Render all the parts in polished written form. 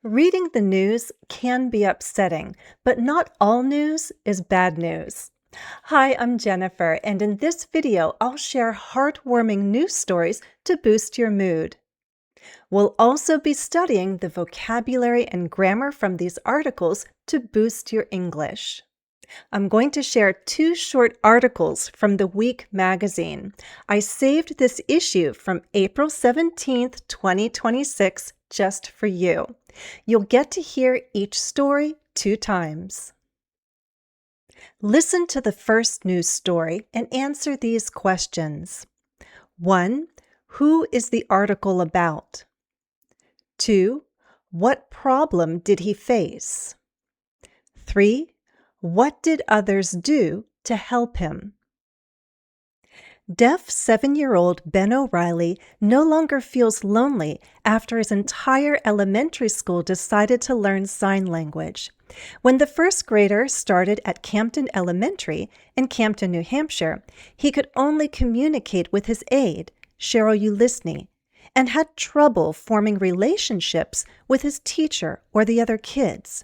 Reading the news can be upsetting, but not all news is bad news. Hi, I'm Jennifer, and in this video, I'll share heartwarming news stories to boost your mood. We'll also be studying the vocabulary and grammar from these articles to boost your English. I'm going to share two short articles from the Week magazine. I saved this issue from April 17th, 2026, just for you. You'll get to hear each story 2 times. Listen to the first news story and answer these questions. 1. Who is the article about? 2. What problem did he face? 3. What did others do to help him? Deaf 7-year-old Ben O'Reilly no longer feels lonely after his entire elementary school decided to learn sign language. When the first grader started at Campton Elementary in Campton, New Hampshire, he could only communicate with his aide, Cheryl Ulisny, and had trouble forming relationships with his teacher or the other kids.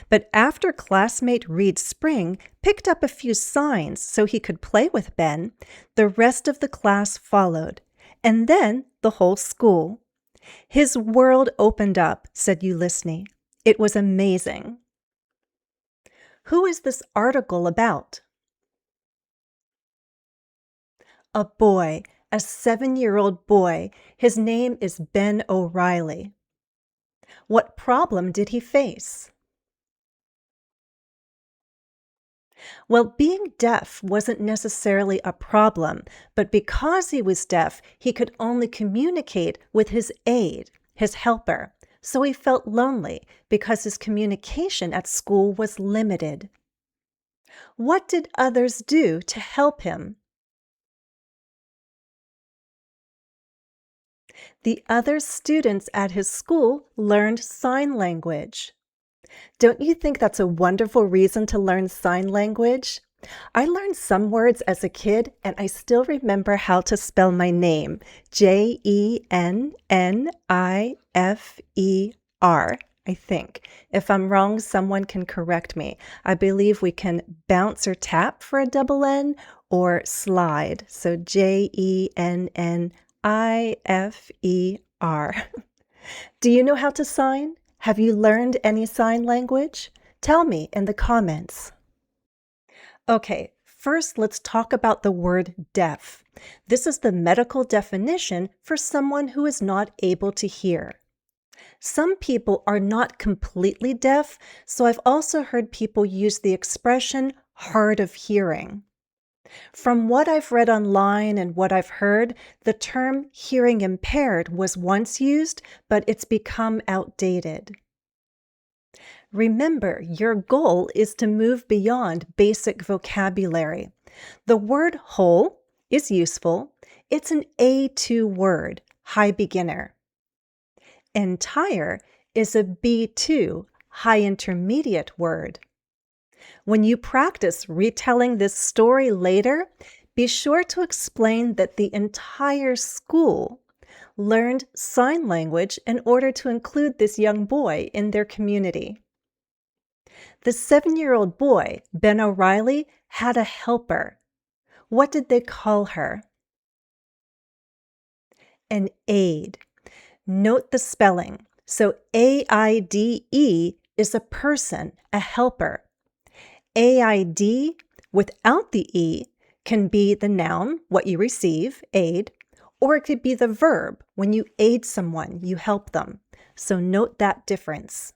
But after classmate Reed Spring picked up a few signs so he could play with Ben, the rest of the class followed, and then the whole school. His world opened up, said Ulisny. It was amazing. Who is this article about? A boy, a 7-year-old boy. His name is Ben O'Reilly. What problem did he face? Well, being deaf wasn't necessarily a problem, but because he was deaf, he could only communicate with his aide, his helper. So he felt lonely because his communication at school was limited. What did others do to help him? The other students at his school learned sign language. Don't you think that's a wonderful reason to learn sign language? I learned some words as a kid, and I still remember how to spell my name, Jennifer, I think. If I'm wrong, someone can correct me. I believe we can bounce or tap for a double N or slide. So Jennifer. Do you know how to sign? Have you learned any sign language? Tell me in the comments. Okay, first let's talk about the word deaf. This is the medical definition for someone who is not able to hear. Some people are not completely deaf, so I've also heard people use the expression hard of hearing. From what I've read online and what I've heard, the term hearing impaired was once used, but it's become outdated. Remember, your goal is to move beyond basic vocabulary. The word whole is useful. It's an A2 word, high beginner. Entire is a B2, high intermediate word. When you practice retelling this story later, be sure to explain that the entire school learned sign language in order to include this young boy in their community. The 7-year-old boy, Ben O'Reilly, had a helper. What did they call her? An aide. Note the spelling. So AIDE is a person, a helper. AID without the E can be the noun, what you receive, aid, or it could be the verb, when you aid someone, you help them. So note that difference.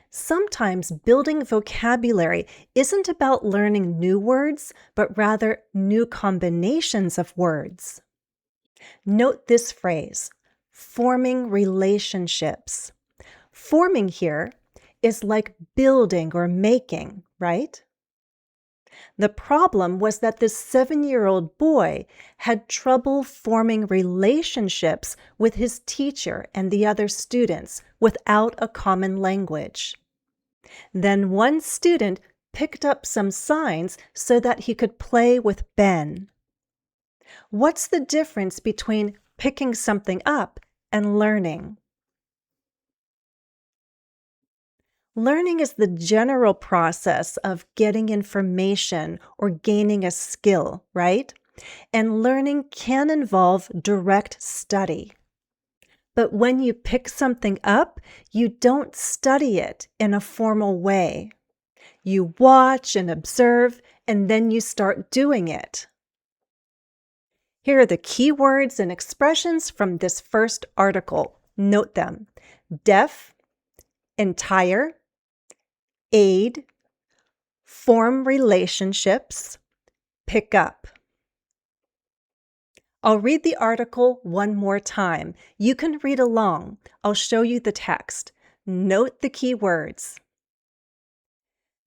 Sometimes building vocabulary isn't about learning new words, but rather new combinations of words. Note this phrase, forming relationships. Forming here is like building or making, right? The problem was that this 7-year-old boy had trouble forming relationships with his teacher and the other students without a common language. Then one student picked up some signs so that he could play with Ben. What's the difference between picking something up and learning? Learning is the general process of getting information or gaining a skill, right? And learning can involve direct study. But when you pick something up, you don't study it in a formal way. You watch and observe, and then you start doing it. Here are the key words and expressions from this first article. Note them: deaf, entire, aid, form relationships, pick up. I'll read the article one more time. You can read along. I'll show you the text. Note the key words.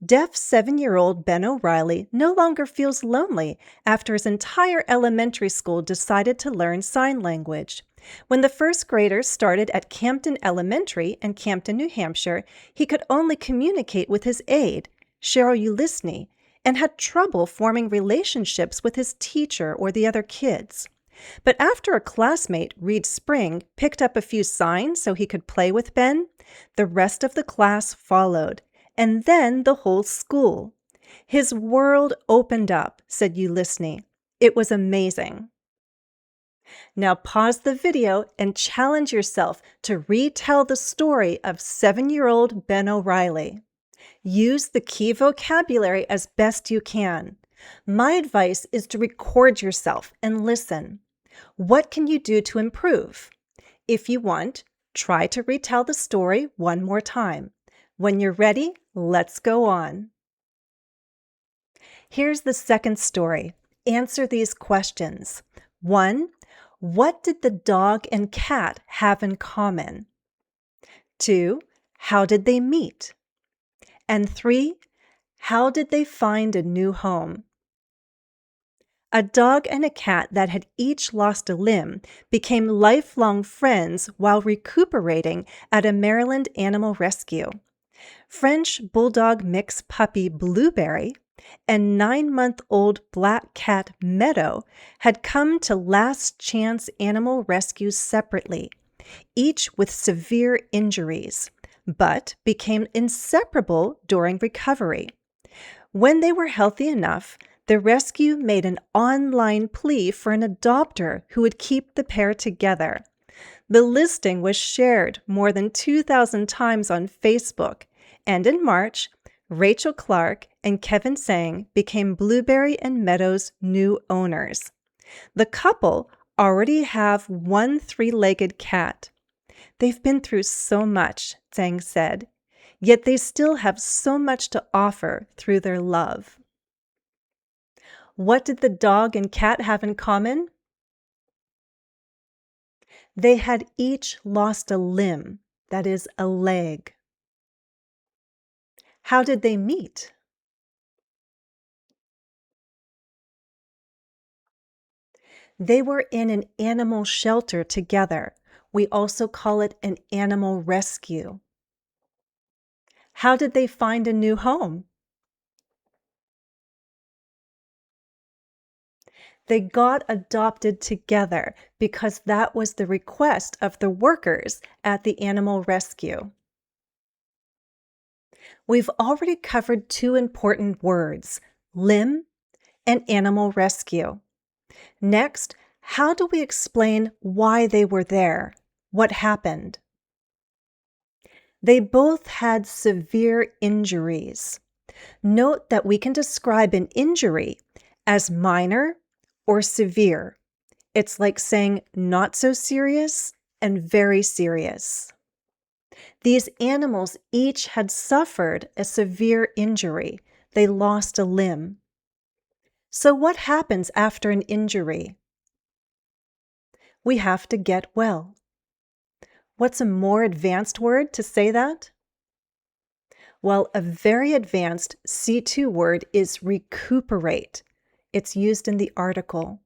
Deaf 7-year-old Ben O'Reilly no longer feels lonely after his entire elementary school decided to learn sign language. When the first graders started at Campton Elementary in Campton, New Hampshire, he could only communicate with his aide, Cheryl Ulisny, and had trouble forming relationships with his teacher or the other kids. But after a classmate, Reed Spring, picked up a few signs so he could play with Ben, the rest of the class followed, and then the whole school. His world opened up, said Ulisny. It was amazing. Now pause the video and challenge yourself to retell the story of 7-year-old Ben O'Reilly. Use the key vocabulary as best you can. My advice is to record yourself and listen. What can you do to improve? If you want, try to retell the story one more time. When you're ready, let's go on. Here's the second story. Answer these questions. 1. What did the dog and cat have in common? 2. How did they meet? And 3. How did they find a new home? A dog and a cat that had each lost a limb became lifelong friends while recuperating at a Maryland animal rescue. French bulldog mix puppy Blueberry and 9-month-old black cat Meadow had come to Last Chance Animal Rescue separately, each with severe injuries, but became inseparable during recovery. When they were healthy enough, the rescue made an online plea for an adopter who would keep the pair together. The listing was shared more than 2,000 times on Facebook, and in March, Rachel Clark and Kevin Sang became Blueberry and Meadow's new owners. The couple already have one 3-legged cat. They've been through so much, Sang said, yet they still have so much to offer through their love. What did the dog and cat have in common? They had each lost a limb, that is, a leg. How did they meet? They were in an animal shelter together. We also call it an animal rescue. How did they find a new home? They got adopted together because that was the request of the workers at the animal rescue. We've already covered 2 important words, limb and animal rescue. Next, how do we explain why they were there? What happened? They both had severe injuries. Note that we can describe an injury as minor or severe. It's like saying not so serious and very serious. These animals each had suffered a severe injury. They lost a limb. So what happens after an injury? We have to get well. What's a more advanced word to say that? Well, a very advanced C2 word is recuperate. It's used in the article.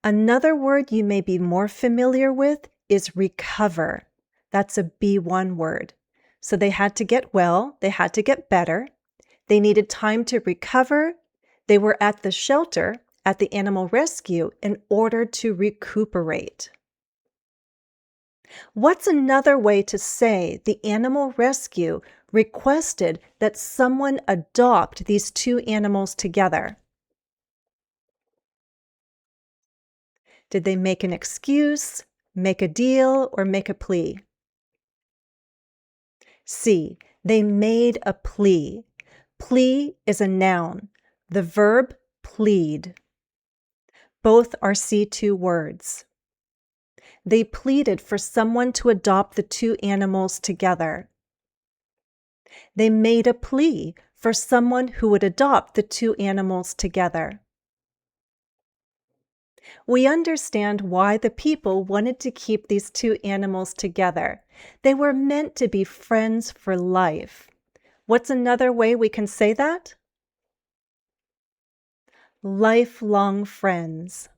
Another word you may be more familiar with is recover. That's a B1 word. So they had to get well, they had to get better. They needed time to recover. They were at the shelter, at the animal rescue, in order to recuperate. What's another way to say the animal rescue requested that someone adopt these two animals together? Did they make an excuse, make a deal, or make a plea? C. They made a plea. Plea is a noun. The verb plead. Both are C2 words. They pleaded for someone to adopt the two animals together. They made a plea for someone who would adopt the two animals together. We understand why the people wanted to keep these two animals together. They were meant to be friends for life. What's another way we can say that? Lifelong friends.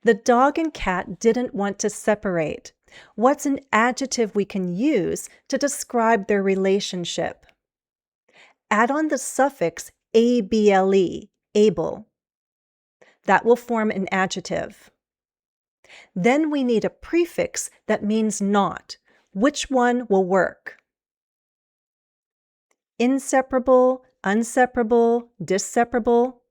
The dog and cat didn't want to separate. What's an adjective we can use to describe their relationship? Add on the suffix able, able. That will form an adjective. Then we need a prefix that means not. Which one will work? Inseparable, unseparable, disseparable?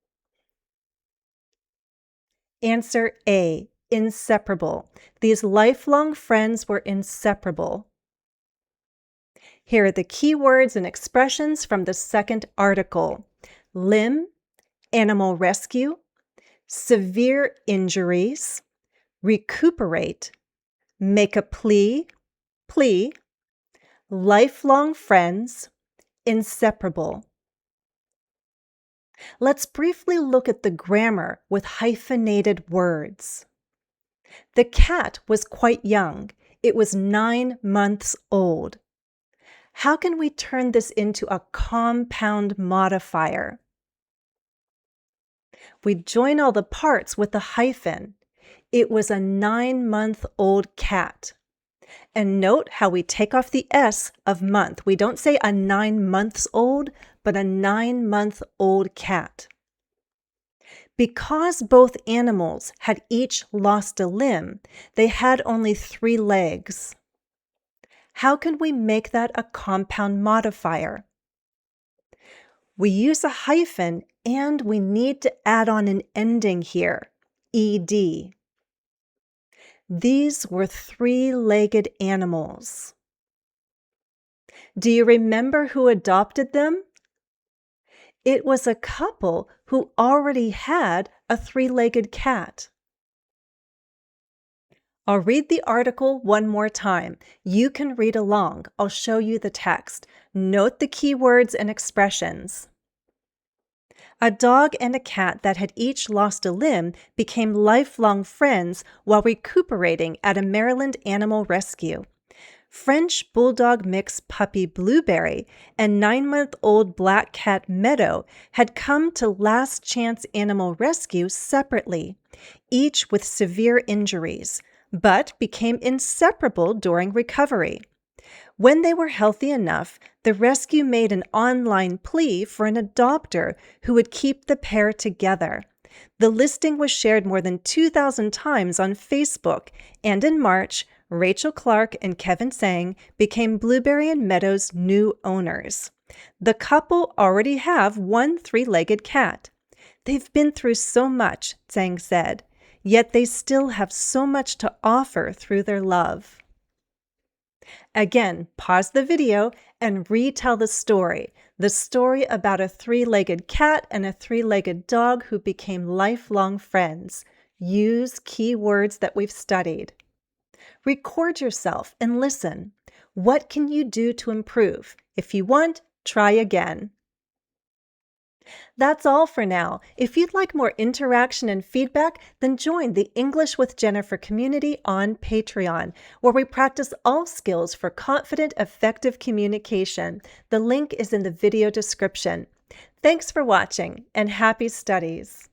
Answer A, inseparable. These lifelong friends were inseparable. Here are the key words and expressions from the second article. Limb, animal rescue, severe injuries, recuperate, make a plea, plea, lifelong friends, inseparable. Let's briefly look at the grammar with hyphenated words. The cat was quite young. It was 9 months old. How can we turn this into a compound modifier? We join all the parts with a hyphen. It was a 9-month-old cat. And note how we take off the S of month. We don't say a 9 months old, but a 9-month-old cat. Because both animals had each lost a limb, they had only 3 legs. How can we make that a compound modifier? We use a hyphen and we need to add on an ending here, ed. These were 3-legged animals. Do you remember who adopted them? It was a couple who already had a 3-legged cat. I'll read the article one more time. You can read along. I'll show you the text. Note the key words and expressions. A dog and a cat that had each lost a limb became lifelong friends while recuperating at a Maryland animal rescue. French bulldog mix puppy Blueberry and 9-month-old black cat Meadow had come to Last Chance Animal Rescue separately, each with severe injuries, but became inseparable during recovery. When they were healthy enough, the rescue made an online plea for an adopter who would keep the pair together. The listing was shared more than 2,000 times on Facebook, and in March, Rachel Clark and Kevin Tsang became Blueberry and Meadow's new owners. The couple already have one 3-legged cat. They've been through so much, Tsang said, yet they still have so much to offer through their love. Again, pause the video and retell the story about a 3-legged cat and a 3-legged dog who became lifelong friends. Use key words that we've studied. Record yourself and listen. What can you do to improve? If you want, try again. That's all for now. If you'd like more interaction and feedback, then join the English with Jennifer community on Patreon, where we practice all skills for confident, effective communication. The link is in the video description. Thanks for watching and happy studies.